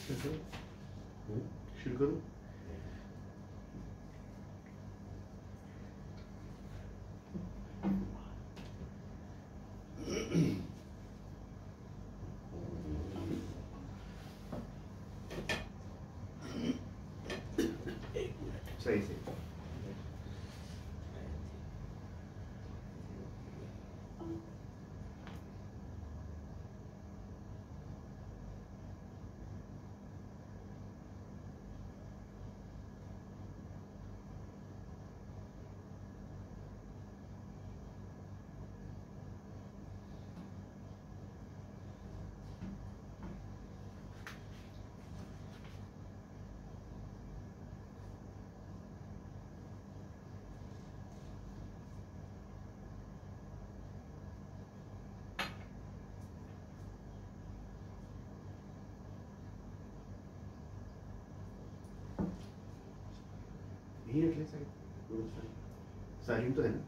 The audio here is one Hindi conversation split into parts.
शुरू करूं? सही से यही रख ले साइलेंट तो है ना?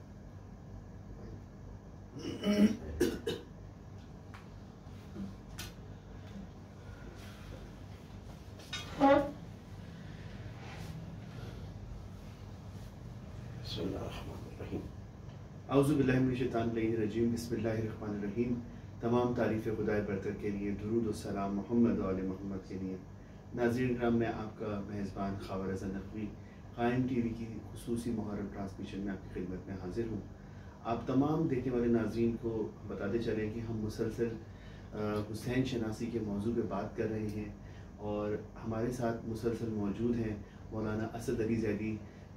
औज़ुबिल्लाहिमिनश्शैतानिर्रजीम बिस्मिल्लाहिर्रहमानिर्रहीम। तमाम तारीफ़ खुदा बरतर के लिए, दुरूद व सलाम मोहम्मद व आले मोहम्मद के लिए। नाज़रीन किराम, मैं आपका मेज़बान ख़ावर रज़ा नक़वी क़ाइम टीवी की खुसूसी मुहर्रम ट्रांसमिशन में आपकी खिदमत में हाज़िर हूँ। आप तमाम देखने वाले नाज़रीन को बताते चलें कि हम मुसलसल हुसैन शनासी के मौजू पे बात कर रहे हैं और हमारे साथ मुसलसल मौजूद हैं मौलाना असद अली ज़ैदी,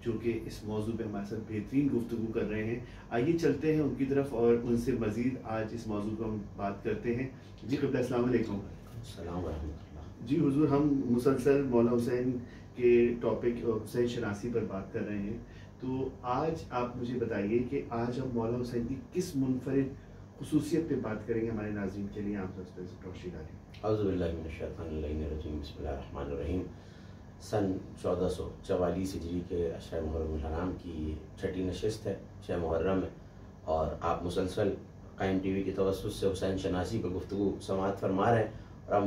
जो कि इस मौजू पे हमारे साथ बेहतरीन गुफ्तगू कर रहे हैं। आइए चलते हैं उनकी तरफ और उनसे मज़ीद आज इस मौजू पर हम बात करते हैं। जी क़िबला, अस्सलाम वालेकुम। जी हुजूर, हम मुसलसल मौला हुसैन के टॉपिक हुसैन शनासी पर बात कर रहे हैं, तो आज आप मुझे बताइए कि आज हम मौला हुसैन की किस मुनफरिद खुसूसियत पे बात करेंगे हमारे नाज़रीन के लिए? आप रोशनी डालें। औज़ुबिल्लाहिमिनश्शैतानिर्रजीम बिस्मिल्लाहिर्रहमानिर्रहीम। सन 1444 हिजरी के अशर मुहर्रम हराम की छठी नशिस्त है, 6 मुहर्रम है, और आप मुसलसल क़ाइम टीवी की तवस्सुत से हुसैन शनासी पर गुफ्तगू समाअत फरमा रहे हैं। और हम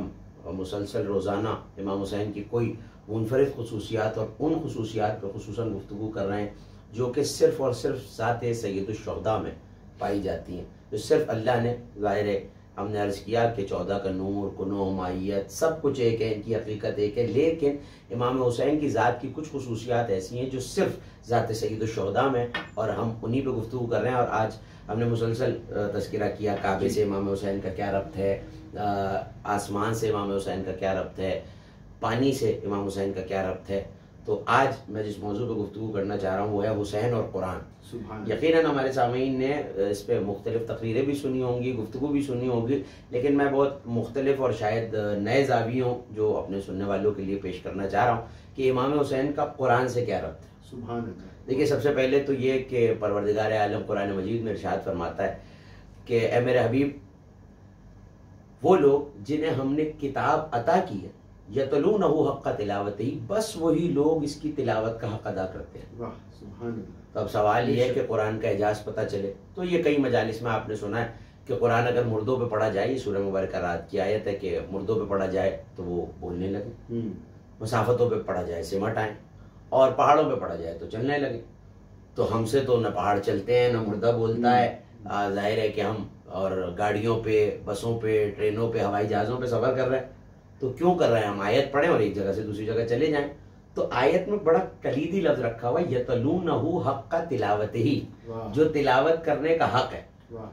मुसलसल रोज़ाना इमाम हुसैन की कोई मुनफरिद खुसूसियात और उन खुसूसियात पर खुसूसन गुफ्तगू कर रहे हैं जो कि सिर्फ़ और सिर्फ ज़ात सय्यदुश्शुहदा में पाई जाती हैं, जो सिर्फ अल्लाह ने, ज़ाहिर है हमने अर्ज़ किया कि 14 का नूर, कुनूह, माहियत सब कुछ एक है, इनकी हकीकत एक है, लेकिन इमाम हुसैन की ज़ात की कुछ खुसूसियात ऐसी हैं जो सिर्फ ज़ात सय्यदुश्शुहदा में, और हम उन्हीं पे गुफ्तगू कर रहे हैं। और आज हमने मुसलसल तज़किरा किया काबे से इमाम हुसैन का क्या रब्त है, आसमान से इमाम हुसैन का क्या रब्त है, पानी से इमाम हुसैन का क्या रब्त है। तो आज मैं जिस मौजू पर गुफ्तगू करना चाह रहा हूँ वो है हुसैन और कुरान। यकीनन हमारे सामीन ने इस पर मुख्तलिफ तकरीरें भी सुनी होंगी, गुफ्तगू भी सुनी होगी, लेकिन मैं बहुत मुख्तलिफ और शायद नए ज़ावियों जो अपने सुनने वालों के लिए पेश करना चाह रहा हूँ कि इमाम हुसैन का कुरान से क्या रब्त है। सुभान अल्लाह। देखिए, सबसे पहले तो ये कि परवरदिगार आलम कुरान मजीद में इरशाद फरमाता है कि ए मेरे हबीब, वो लोग जिन्हें हमने किताब अता की है, यतलूनहु हक़्क़ तिलावतिही, बस वही लोग इसकी तिलावत का हक अदा करते हैं। वाह, सुभान अल्लाह। तो अब सवाल ये है कि कुरान का एजाज़ पता चले, तो ये कई मजालिस में आपने सुना है कि कुरान अगर मुर्दों पे पढ़ा जाए, ये सूरह मुबारक रात की आयत है कि मुर्दों पे पढ़ा जाए तो वो बोलने लगे, मसाफतों पे पढ़ा जाए सिमट आए, और पहाड़ों पे पढ़ा जाए तो चलने लगे। तो हमसे तो न पहाड़ चलते हैं न मुर्दा बोलता है। जाहिर है कि हम और गाड़ियों पे, बसों पे, ट्रेनों पे, हवाई जहाज़ों पे सफ़र कर रहे हैं, तो क्यों कर रहे हैं? हम आयत पढ़ें और एक जगह से दूसरी जगह चले जाएं। तो आयत में बड़ा कलीदी लफ्ज रखा हुआ है, यतलूनहु हक़्क़ तिलावतिही, जो तिलावत करने का हक है।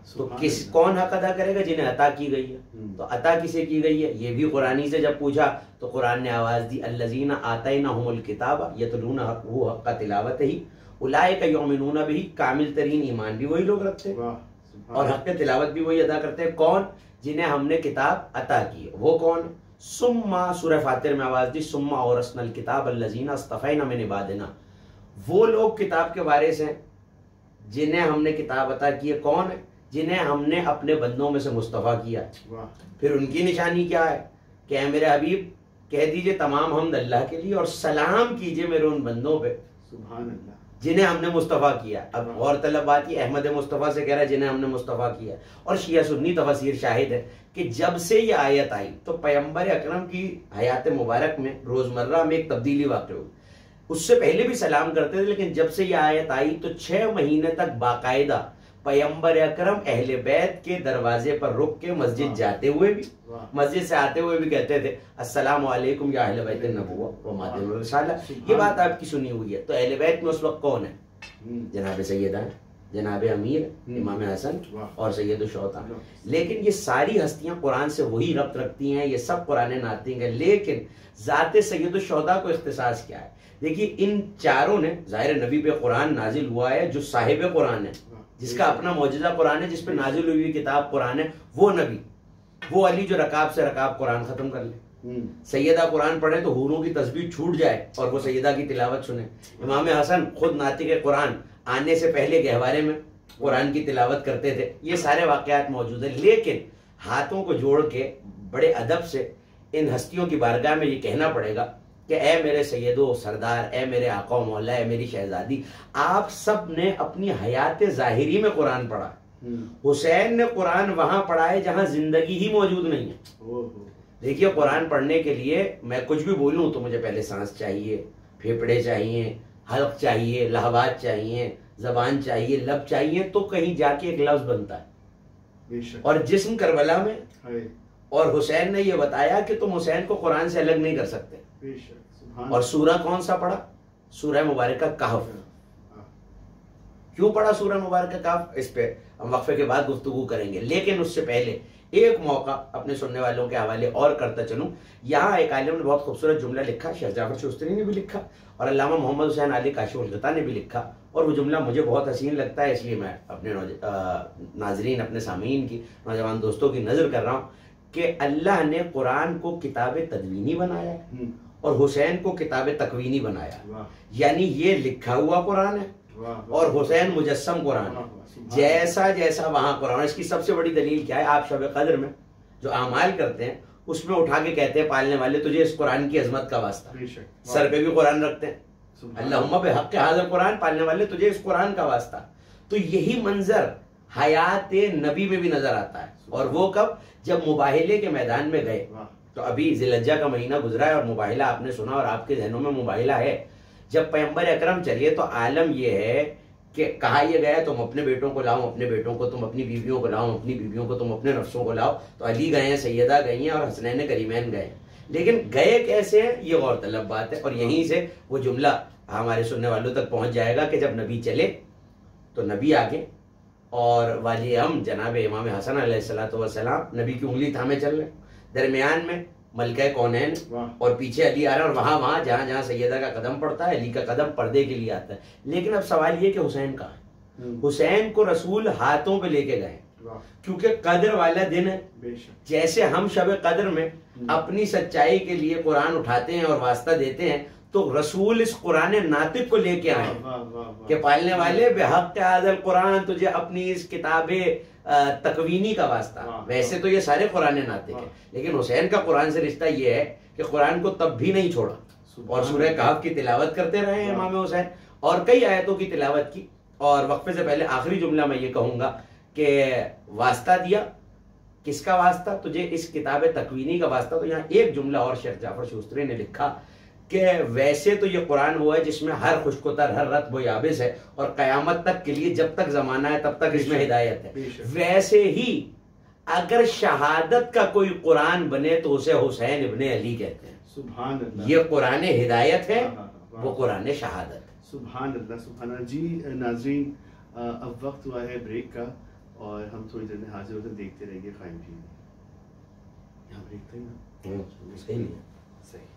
तो कौन हक अदा करेगा? जिन्हें अता की गई है। तो अता किसे की गई है? ये भी कुरानी से जब पूछा तो कुरान ने आवाज दी, अल्लज़ीना आतैनाहुमुल किताब यतलूनहु हक़्क़ तिलावतिही उलाइका युमिनूना बिही, कामिल तरीन ईमान भी वही लोग रखते हैं और हक़ तिलावत भी वही अदा करते हैं। कौन? जिन्हें हमने किताब अता की। वो कौन? सुम्मा, सूरह फातिर में आवाज दी, सुम्मा औरसनल किताब अल्लज़ीना अस्तफ़ैना मिन इबादिना, वो लोग किताब के वारिस हैं जिन्हें हमने किताब अता की है। कौन है? जिन्हें हमने अपने बंदों में से मुस्तफ़ा किया। फिर उनकी निशानी क्या है कि मेरे हबीब कह दीजिए तमाम हमद अल्लाह के लिए और सलाम कीजिए मेरे उन बंदों पे सुभान अल्लाह जिन्हें हमने मुस्तफ़ा किया। अब गौर तलब बात ये अहमद मुस्तफ़ा से कह रहा है जिन्हें हमने मुस्तफ़ा किया, और शिया सुन्नी तफसीर शाहिद है कि जब से ये आयत आई तो पैगंबर अकरम की हयात मुबारक में रोजमर्रा में एक तब्दीली वाक़ हुई। उससे पहले भी सलाम करते थे, लेकिन जब से ये आयत आई तो 6 महीने तक बाकायदा पैगंबर अकरम अहले बैत के दरवाजे पर रुक के मस्जिद जाते हुए भी, मस्जिद से आते हुए भी कहते थे अस्सलामु अलैकुम या अहले बैत नबुव्वा व मादिनुर रिसाला। ये बात आपकी सुनी हुई है। तो अहले बैत में उस वक्त कौन है? जनाब सैयदा, जनाब अमीर, इमाम हसन और सैयद शुहदा। लेकिन ये सारी हस्तियां कुरान से वही रब्त रखती हैं, ये सब कुरान नातिक है। लेकिन जाते सैयद शुहदा को इख्तिसास क्या है? देखिए इन चारों ने, ज़ाहिर नबी पे कुरान नाजिल हुआ है जो साहिब कुरान है, जिसका अपना मौजूदा कुरान है, जिसपे नाजिल हुई किताब कुरान है, वो नबी, वो अली जो रकाब से रकाब कुरान खत्म कर ले। सैयदा कुरान पढ़े तो हूरों की तस्बीह छूट जाए और वो सैयदा की तिलावत सुने। इमाम हसन खुद नातिक कुरान आने से पहले गहवारे में कुरान की तिलावत करते थे। ये सारे वाकयात मौजूद है। लेकिन हाथों को जोड़ के बड़े अदब से इन हस्तियों की बारगाह में ये कहना पड़ेगा कि ए मेरे सैयदो सरदार, ए मेरे आका मौला, ए मेरी शहजादी, आप सब ने अपनी हयात ज़ाहिरी में कुरान पढ़ा। हुसैन ने कुरान वहां पढ़ा है जहां जिंदगी ही मौजूद नहीं है। देखिए कुरान पढ़ने के लिए मैं कुछ भी बोलूं तो मुझे पहले सांस चाहिए, फेफड़े चाहिए, हल्क चाहिए, लहवात चाहिए, जबान चाहिए, लब चाहिए, तो कहीं जाके एक लफ्ज बनता है। और जिस्म करबला में, और हुसैन ने यह बताया कि तुम हुसैन को कुरान से अलग नहीं कर सकते। और सूरा कौन सा पढ़ा? सूरह मुबारक कहफ। क्यों पढ़ा सूरह मुबारक कहफ? इस पे हम वक्फे के बाद गुफ्तगू करेंगे। लेकिन उससे पहले एक मौका अपने सुनने वालों के हवाले और करता चलूं। यहाँ एक आलिम ने बहुत खूबसूरत जुमला लिखा, शेख जाफर शूस्तरी ने भी लिखा और अल्लामा मोहम्मद हुसैन अली काशिफुल ग़िता ने भी लिखा, और वो जुमला मुझे बहुत हसीन लगता है, इसलिए मैं अपने नाजरीन, अपने सामीन की, नौजवान दोस्तों की नजर कर रहा हूँ कि अल्लाह ने कुरान को किताब तदवीनी बनाया और हुसैन को किताब तकवीनी बनाया। यानी ये लिखा हुआ कुरान है और हुसैन मुजस्सम कुरान है। जैसा जैसा वहां कुरान। इसकी सबसे बड़ी दलील क्या है? आप शब कद्र में जो आमाल करते हैं उसमें उठा के कहते हैं पालने वाले तुझे इस कुरान की अजमत का वास्ता। सर पे भी कुरान रखते हैं, अल्लाहुम्मा बिहक़्क़ि हाज़िल कुरान, पालने वाले तुझे इस कुरान का वास्ता। तो यही मंजर हयात नबी में भी नजर आता है। और वो कब? जब मुबाहिले के मैदान में गए। तो अभी ज़िलहज्जा का महीना गुजरा है और मुबाहिला आपने सुना और आपके जहनों में मुबाहिला है। जब पैगंबर अकरम चलिए तो आलम यह है कि कहा यह गया तुम अपने बेटों को लाओ, अपने बेटों को तुम अपनी बीवियों को लाओ, अपनी बीवियों को तुम अपने नफ्सों को लाओ। तो अली गए हैं, सैयदा गई हैं और हसनैन करीमैन गए। लेकिन गए कैसे हैं ये गौर तलब बात है। और यहीं से वो जुमला हमारे सुनने वालों तक पहुंच जाएगा कि जब नबी चले तो नबी आगे और वाली हम जनाब इमाम हसन अलैहिस्सलातु वस्सलाम नबी की उंगली थामे चल रहे, दरमियान में मलका कौनैन और पीछे अली आ रहा है, और वहां वहां जहां जहां सैयदा का कदम पड़ता है अली का कदम पर्दे के लिए आता है। लेकिन अब सवाल ये कि हुसैन कहाँ है? हुसैन को रसूल हाथों पे लेके गए क्योंकि कद्र वाला दिन है। जैसे हम शब कद्र में अपनी सच्चाई के लिए कुरान उठाते हैं और वास्ता देते हैं, तो रसूल इस कुरान नातिक को लेके आए कि पालने वाले बिहक़्क़ि हाज़िल कुरान, तुझे अपनी इस किताबे तकवीनी का वास्ता। वैसे तो ये सारे कुरान नातिक है, लेकिन हुसैन का कुरान से रिश्ता ये है कि कुरान को तब भी नहीं छोड़ा और सूरह कहफ की तिलावत करते रहे हैं इमाम हुसैन, और कई आयतों की तिलावत की। और वक्फे से पहले आखिरी जुमला मैं ये कहूंगा कि वास्ता दिया, किसका वास्ता? तुझे इस किताब तकवीनी का वास्ता। तो यहाँ एक जुमला और शेख जाफर शूस्तरी ने लिखा कि वैसे तो ये कुरान वो है जिसमें हर खुशकोतर, हर रत्ब याबिस है और कयामत तक के लिए, जब तक जमाना है तब तक इसमें हिदायत है। वैसे ही अगर शहादत का कोई कुरान बने तो उसे हुसैन इब्ने अली कहते हैं। सुभान अल्लाह। ये कुरान हिदायत है, वो कुरान शहादत। सुभान अल्लाह, सुभान अल्लाह। जी नाज़रीन, अब वक्त हुआ है ब्रेक का और हम थोड़ी देर में हाजिर होकर देखते रहेंगे क़ाइम टीवी। यहाँ ब्रेक था ना? सही है, सही।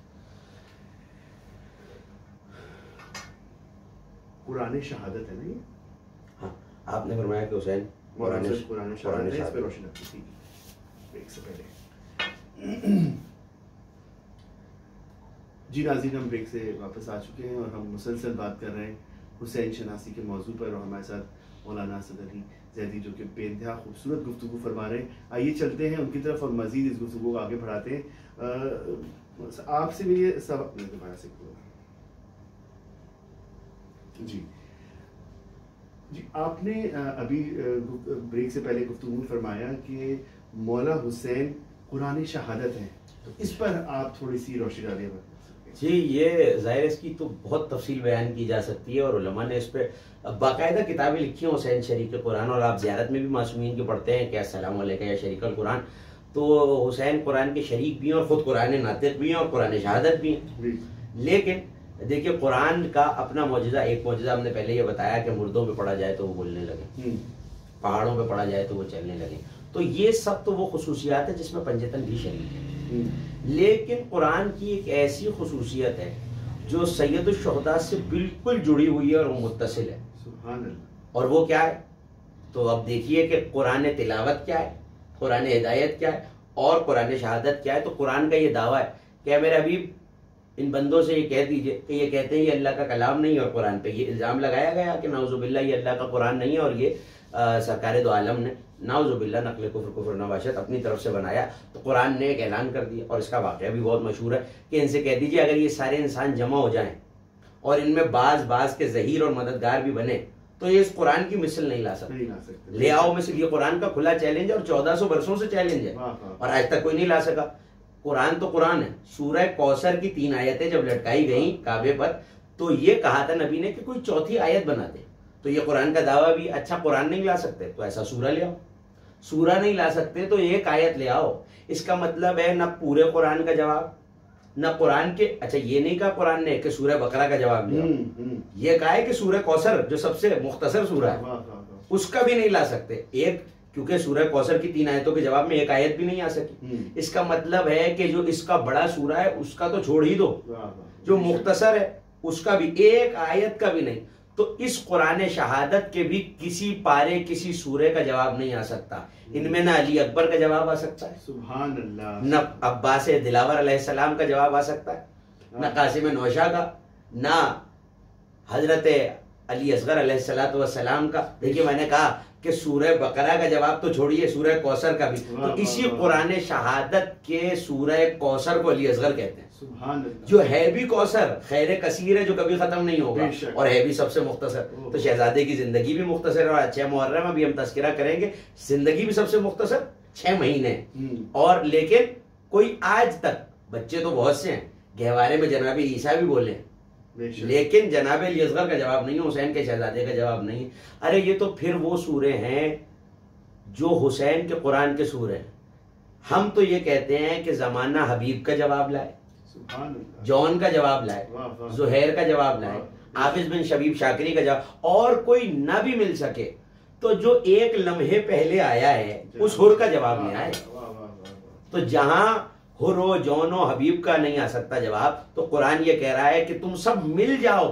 कुरान शहादत है ना ये? हाँ, आपने फरमाया कि हुसैन कुरान शहादत है, इस पे रोशनी रखी थी ब्रेक से पहले। जी नाज़रीन, हम ब्रेक से वापस आ चुके हैं और हम मुसलसल बात कर रहे हैं हुसैन शनासी के मौजू पर, और हमारे साथ मौलाना असद अली जैदी जो कि बेइंतहा खूबसूरत गुफ्तगू फरमा रहे हैं। आइए चलते हैं उनकी तरफ और मज़ीद इस गुफ्तगू को आगे बढ़ाते हैं। आपसे भी ये सवाल जी जी, आपने अभी ब्रेक से पहले गुफ्तगू फरमाया कि मौला हुसैन कुरान शहादत है, तो इस पर आप थोड़ी सी रोशनी डालिए। जी, ये ज़ाहिर इसकी तो बहुत तफसील बयान की जा सकती है और उलमा ने इस पर बाकायदा किताबें लिखी हैं हुसैन शरीक कुरान, और आप ज़ियारत में भी मासूमीन के पढ़ते हैं कि अस्सलाम अलैका या शरीकल कुरान। तो हुसैन कुरान के शरीक भी हैं और ख़ुद कुरान नातिक भी हैं और कुरान शहादत भी हैं। लेकिन देखिए, कुरान का अपना मौजूदा, एक मौजूदा हमने पहले ये बताया कि मुर्दों पे पढ़ा जाए तो वो बोलने लगे, पहाड़ों पे पढ़ा जाए तो वो चलने लगे। तो ये सब तो वो खुसूसियात है जिसमें पंजतन भी शरीक है। लेकिन कुरान की एक ऐसी खुसूसियत है जो सैयद शुहदा से बिल्कुल जुड़ी हुई है और वो मुत्तसिल है। सुभान अल्लाह। और वो क्या है? तो अब देखिए कि कुरान तिलावत क्या है, कुरान हिदायत क्या है और कुरान शहादत क्या है। तो कुरान का ये दावा है कि मेरे हबीब इन बंदों से ये कह दीजिए कि ये कहते हैं ये अल्लाह का कलाम नहीं है, और कुरान पे ये इल्ज़ाम लगाया गया कि नाउज़ुबिल्लाह ये अल्लाह का कुरान नहीं है और ये सरकार दो आलम ने नाउज़ुबिल्लाह नक़ल कुफ्र नवाशत अपनी तरफ से बनाया। तो कुरान ने एक ऐलान कर दिया, और इसका वाक़या भी बहुत मशहूर है कि इनसे कह दीजिए अगर ये सारे इंसान जमा हो जाएं और इनमें बाज के ज़हीर और मददगार भी बने तो ये इस कुरान की मिसल नहीं ला सकते। ले आओ मिसल, ये कुरान का खुला चैलेंज है और 1400 वर्षों से चैलेंज है और आज तक कोई नहीं ला सका। कुरान तो कुरान है। सूरह कौसर की 3 आयतें जब लटकाई गई काबे पर, तो ये कहा था नबी ने कि कोई चौथी आयत बना दे। तो ये कुरान का दावा भी, अच्छा कुरान नहीं ला सकते तो ऐसा सूरा ले आओ, सूरा नहीं ला सकते तो एक आयत ले आओ। इसका मतलब है न पूरे कुरान का जवाब, न कुरान के, अच्छा ये नहीं कहा कुरान ने कि सूरह बकरा का जवाब ले आओ, ये कहा है कि सूरह कौसर जो सबसे मुख्तसर सूरा है उसका भी नहीं ला सकते एक, क्योंकि सूरह कौसर की 3 आयतों के जवाब में एक आयत भी नहीं आ सकी। इसका मतलब है कि जो इसका बड़ा सूरा है उसका तो छोड़ ही दो, जो मुख्तसर है उसका भी एक आयत का भी नहीं। तो इस कुरान शहादत के भी किसी पारे किसी सूरे का जवाब नहीं आ सकता। इनमें ना अली अकबर का जवाब आ सकता है, सुभान अल्लाह, न अब्बास दिलावर अलैहिस्सलाम का जवाब आ सकता है, न कासिम नौशा का, ना हजरत अली असगर अलैहिस्सलाम का। देखिए मैंने कहा कि सूरह बकरा का जवाब तो छोड़िए, सूरह कौसर का भी। तो इसी कुरान शहादत के सूरह कौसर को अली असगर कहते हैं, सुभान अल्लाह, जो है भी कौसर, खैर कसीर है जो कभी खत्म नहीं होगा और है भी सबसे मुख्तसर। तो शहजादे की जिंदगी भी मुख्तसर है और 6 मुहर्रम में भी हम तस्करा करेंगे, जिंदगी भी सबसे मुख्तसर 6 महीने। और लेकिन कोई आज तक, बच्चे तो बहुत से हैं, गहवारे में जनाबे ईसा भी बोले, लेकिन जनाब अली असगर का जवाब नहीं है, हुसैन के शहजादे का जवाब नहीं है। अरे ये तो फिर वो सूरे हैं जो हुसैन के कुरान के सूरे हैं। हम तो ये कहते हैं कि जमाना हबीब का जवाब लाए, जॉन का जवाब लाए, जुहैर का जवाब लाए, हाफिज बिन शबीब शाकिरी का जवाब, और कोई ना भी मिल सके तो जो एक लम्हे पहले आया है उस हुर का जवाब नहीं आए। तो जहां हुरो जौनो हबीब का नहीं आ सकता जवाब, तो कुरान ये कह रहा है कि तुम सब मिल जाओ।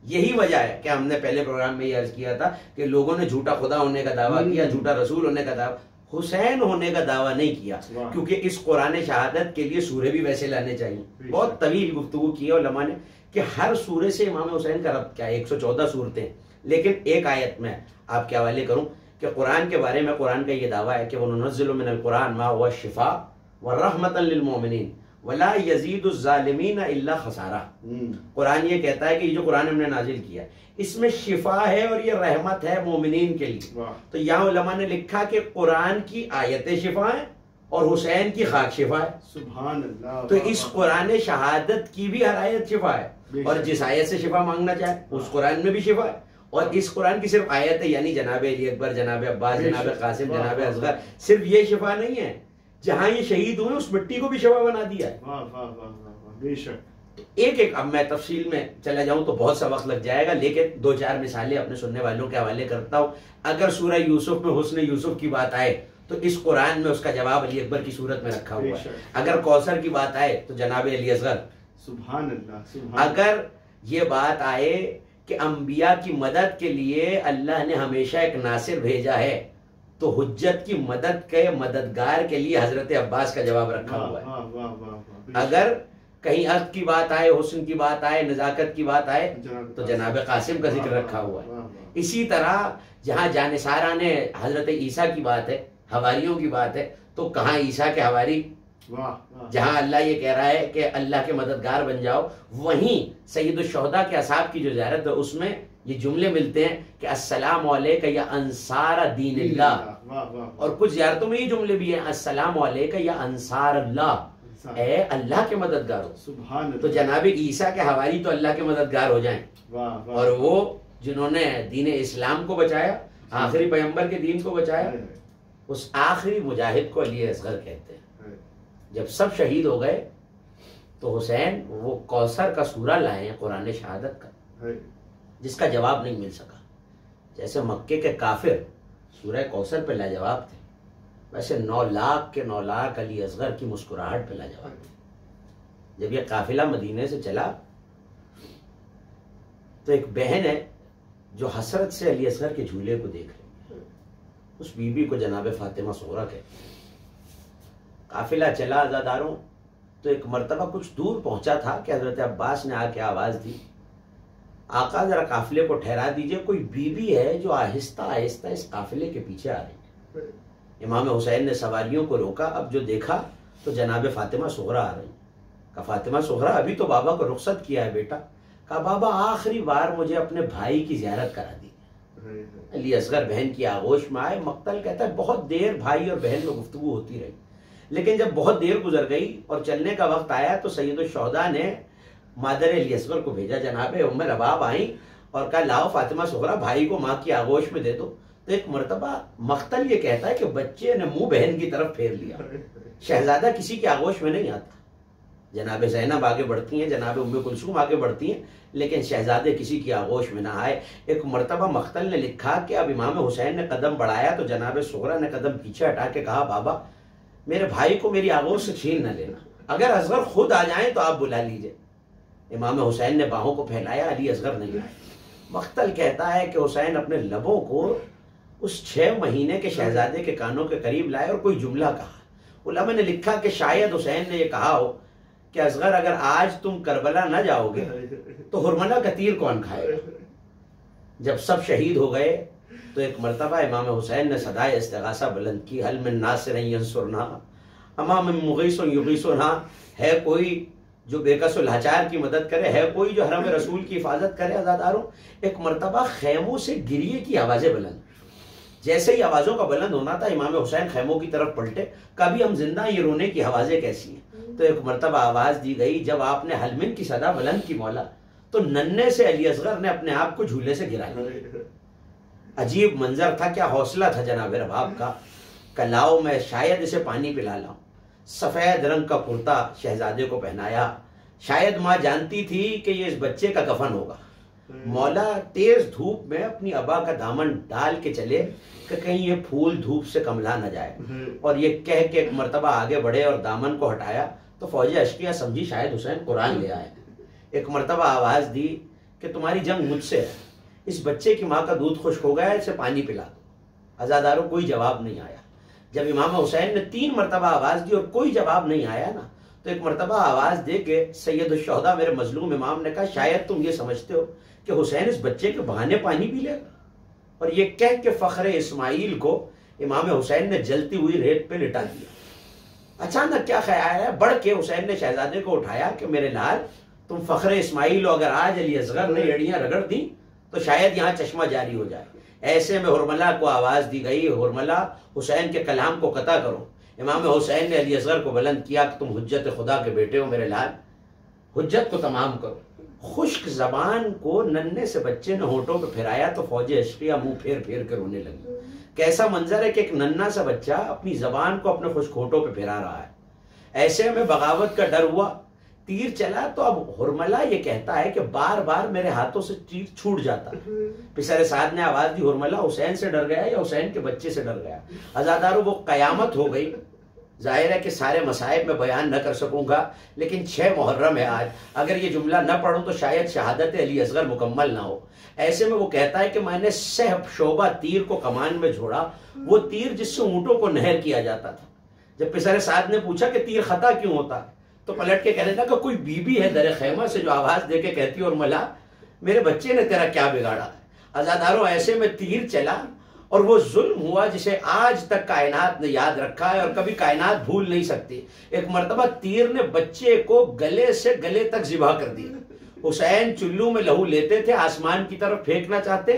यही वजह है कि हमने पहले प्रोग्राम में ये अर्ज किया था कि लोगों ने झूठा खुदा होने का दावा किया, झूठा रसूल होने का दावा, हुसैन होने का दावा नहीं किया, क्योंकि इस कुरान शहादत के लिए सूरे भी वैसे लाने चाहिए। बहुत तवील गुफ्तगू की है उलमा ने कि हर सूरे से इमाम हुसैन का रब्त क्या है। 114 सूरतें, लेकिन एक आयत में आपके हवाले करूं कि कुरान के बारे में कुरान का ये दावा है कि वनुनज़्ज़िलु मिनल कुरान मा हुवा शिफा व रहमतन लिल मोमिनीन वला यज़ीदुज़ ज़ालिमीना इल्ला खसारा। कुरान ये कहता है कि ये जो कुरान हमने नाजिल किया इसमें शिफा है और ये रहमत है मोमिनीन के लिए। तो यहाँ उलमा ने लिखा कि कुरान की आयतें शिफा है और हुसैन की खाक शिफा है, सुभान अल्लाह। तो इस कुरान शहादत की भी हर आयत शिफा है, और जिस आयत से शिफा मांगना चाहे उस कुरान में भी शिफा है। और इस कुरान की सिर्फ आयत है, यानी जनाब अली अकबर, जनाब अब्बास, जनाब कासिम, जनाब असगर, सिर्फ ये शिफा नहीं है, जहां ये शहीद हुए उस मिट्टी को भी शिफा बना दिया है। वाह वाह वाह, बेशक। एक एक, अब मैं तफसील में चला जाऊं तो बहुत सा वक्त लग जाएगा, लेकिन 2-4 मिसालें अपने सुनने वालों के हवाले करता हूं। अगर सूरह यूसुफ में हुस्न यूसुफ की बात आए तो इस कुरान में उसका जवाब अली अकबर की सूरत में रखा हुआ है। अगर कौसर की बात आए तो जनाब अली असगर, सुभान अल्लाह। अगर ये बात आए कि अंबिया की मदद के लिए अल्लाह ने हमेशा एक नासिर भेजा है, तो हुज्जत की मदद के मददगार के लिए हजरत अब्बास का जवाब रखा हुआ है। अगर कहीं अक्ल की बात आए, हुस्न की बात आए, नजाकत की बात आए तो जनाब कासिम का जिक्र रखा हुआ है। इसी तरह जहां जानिसारा ने हजरत ईसा की बात है, हवारियों की बात है, तो कहाँ ईसा के हवारी, जहां अल्लाह ये कह रहा है कि अल्लाह के मददगार बन जाओ, वहीं सैयदुश शुहदा के असहाब की जो ज़ियारत है उसमें ये जुमले मिलते हैं कि अस्सलाम अलैका या अंसार दीनिल्लाह, और कुछ ज़ियारतों में ये जुमले भी हैं अस्सलाम अलैका या अंसार अल्लाह, ए अल्लाह के मददगार हो। सुभान। तो जनाब ईसा के हवारी तो अल्लाह के मददगार हो जाएं, और वो जिन्होंने दीन इस्लाम को बचाया, आखिरी पैगंबर के दीन को बचाया, उस आखिरी मुजाहिद को अली असगर कहते हैं। जब सब शहीद हो गए तो हुसैन वो कौसर का सूरा लाए हैं कुरान शहादत का, जिसका जवाब नहीं मिल सका। जैसे मक्के के काफिर सूरह कौसर पे लाजवाब थे, वैसे 9 लाख के 9 लाख अली असगर की मुस्कुराहट पे लाजवाब थे। जब ये काफिला मदीने से चला तो एक बहन है जो हसरत से अली असगर के झूले को देख रही है, उस बीबी को जनाब फातिमा सुगरा कहते हैं। काफिला चला आजादारों, तो एक मर्तबा कुछ दूर पहुंचा था कि हजरत अब्बास ने आके आवाज दी, आका जरा काफिले को ठहरा दीजिए, कोई बीबी है जो आहिस्ता आहिस्ता इस काफिले के पीछे आ रही है। इमाम हुसैन ने सवारियों को रोका, अब जो देखा तो जनाब फातिमा सुगरा आ रही। कहा फातिमा सुगरा अभी तो बाबा को रुखसत किया है बेटा। कहा बाबा आखिरी बार मुझे अपने भाई की जियारत करा दी। अली असगर बहन की आगोश में आए। मक्तल कहता है बहुत देर भाई और बहन में गुफ्तगू होती रही, लेकिन जब बहुत देर गुजर गई और चलने का वक्त आया तो सैयद शोहदा ने मादर अली असगर को भेजा, जनाब उम्मे रबाब आई और कहा लाओ फातिमा सुगरा भाई को माँ की आगोश में दे दो। तो एक मर्तबा मख्तल ये कहता है कि बच्चे ने मुंह बहन की तरफ फेर लिया। शहजादा किसी की आगोश में नहीं आता। जनाब ज़ैनब आगे बढ़ती हैं, जनाब उम्मे कुलसूम आगे बढ़ती हैं, लेकिन शहजादे किसी की आगोश में ना आए। एक मर्तबा मख्तल ने लिखा कि अब इमाम हुसैन ने कदम बढ़ाया तो जनाब सुगरा ने कदम पीछे हटा के कहा बाबा मेरे भाई को मेरी आगोश से छीन न लेना, अगर असगर खुद आ जाए तो आप बुला लीजिए। इमाम हुसैन ने बाहों को फैलाया, अली असगर नहीं आए। मख्तल कहता है कि हुसैन अपने लबों को उस 6 महीने के शहजादे के कानों के करीब लाए और कोई जुमला कहा। उलमा ने लिखा कि शायद हुसैन ने यह कहा हो कि असगर अगर आज तुम करबला न जाओगे तो हुरमला का तीर कौन खाएगा। जब सब शहीद हो गए तो एक मर्तबा इमाम हुसैन ने सदाए इस्तिगासा बुलंद की, हल मिन नासिरिन यंसुरना अमा मिन मुगीसिन युगीसुना, है कोई जो बेकसुल लाचार की मदद करे, है कोई जो हरम रसूल की हिफाजत करे। आजादारों, एक मर्तबा खैमों से गिरिए की आवाजें बुलंद, जैसे ही आवाजों का बुलंद होना था इमाम हुसैन खैमों की तरफ पलटे, कभी हम जिंदा ये रोने की आवाजें कैसी हैं। तो एक मर्तबा आवाज दी गई, जब आपने हलमिन की सदा बुलंद की मौला तो नन्हे से अली असगर ने अपने आप को झूले से गिरा लिया। अजीब मंजर था, क्या हौसला था जनाब रबाब का। कलाओ मैं शायद इसे पानी पिला लाऊं। सफेद रंग का कुर्ता शहजादे को पहनाया। शायद माँ जानती थी कि ये इस बच्चे का कफन होगा। मौला तेज धूप में अपनी अबा का दामन डाल के चले कि कहीं ये फूल धूप से कमला न जाए, और ये कह के एक मर्तबा आगे बढ़े और दामन को हटाया तो फौजी अशकिया समझी शायद हुसैन कुरान ले आए। एक मर्तबा आवाज दी कि तुम्हारी जंग मुझसे है, इस बच्चे की माँ का दूध खुश्क हो गया है, इसे पानी पिला दो। आजादारों, कोई जवाब नहीं आया। जब इमाम हुसैन ने 3 मर्तबा आवाज दी और कोई जवाब नहीं आया ना, तो एक मर्तबा आवाज दे के सैयद शोहदा मेरे मजलूम इमाम ने कहा शायद तुम ये समझते हो कि हुसैन इस बच्चे के बहाने पानी पी लेगा। और ये कह के फख्रे इस्माइल को इमाम हुसैन ने जलती हुई रेत पे लिटा दिया। अचानक क्या ख्याल है, बढ़ के हुसैन ने शहजादे को उठाया कि मेरे लाल तुम फख्रे इस्माइल हो, अगर आज अली असगर ने एड़ियां रगड़ दी तो शायद यहाँ चश्मा जारी हो जाए। ऐसे में हुरमला को आवाज दी गई, हुरमला हुसैन के कलाम को कता करो। इमाम हुसैन ने अली असगर को बुलंद किया कि तुम हुज्जत खुदा के बेटे हो मेरे लाल, हुज्जत को तमाम करो। खुश्क जबान को नन्हे से बच्चे ने होठों पे फिराया तो फौजी अशकिया मुंह फेर फेर कर रोने लगी। कैसा मंजर है कि एक नन्हा सा बच्चा अपनी जबान को अपने खुश्क होठों पे फिरा रहा है। ऐसे में बगावत का डर हुआ, तीर चला तो अब हुरमला ये कहता है कि बार बार मेरे हाथों से तीर छूट जाता। पिसरे साद ने आवाज दी, हुरमला हुसैन से डर गया या हुसैन के बच्चे से डर गया। आजादारों, वो कयामत हो गई। जाहिर है कि सारे मसाइब में बयान न कर सकूंगा, लेकिन 6 मुहर्रम है आज, अगर ये जुमला न पढ़ूं तो शायद शहादत अली असगर मुकम्मल ना हो। ऐसे में वो कहता है कि मैंने सहब शोभा तीर को कमान में जोड़ा, वो तीर जिससे ऊंटों को नहर किया जाता था। जब पिसरे साद ने पूछा कि तीर खता क्यों होता है, तो पलट के कहने लगा कोई बीबी है दर खैमा से जो आवाज दे के कहती और मला मेरे बच्चे ने तेरा क्या बिगाड़ा है। आजादारों, ऐसे में तीर चला और वो जुल्म हुआ जिसे आज तक कायनात ने याद रखा है और कभी कायनात भूल नहीं सकती। एक मर्तबा तीर ने बच्चे को गले से गले तक जिबा कर दिया। हुसैन चुल्लू में लहू लेते थे, आसमान की तरफ फेंकना चाहते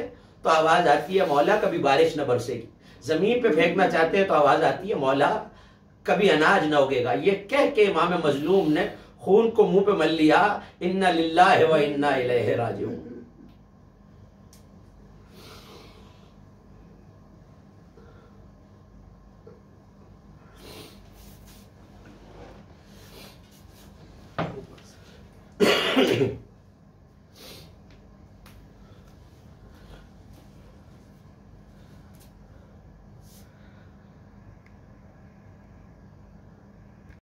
तो आवाज आती है मौला कभी बारिश न बरसेगी, जमीन पे फेंकना चाहते हैं तो आवाज आती है मौला कभी अनाज न उगेगा। ये कह के इमाम मजलूम ने खून को मुंह पे मल लिया, इन्ना लिल्लाहि व इन्ना इलैहि राजिऊन।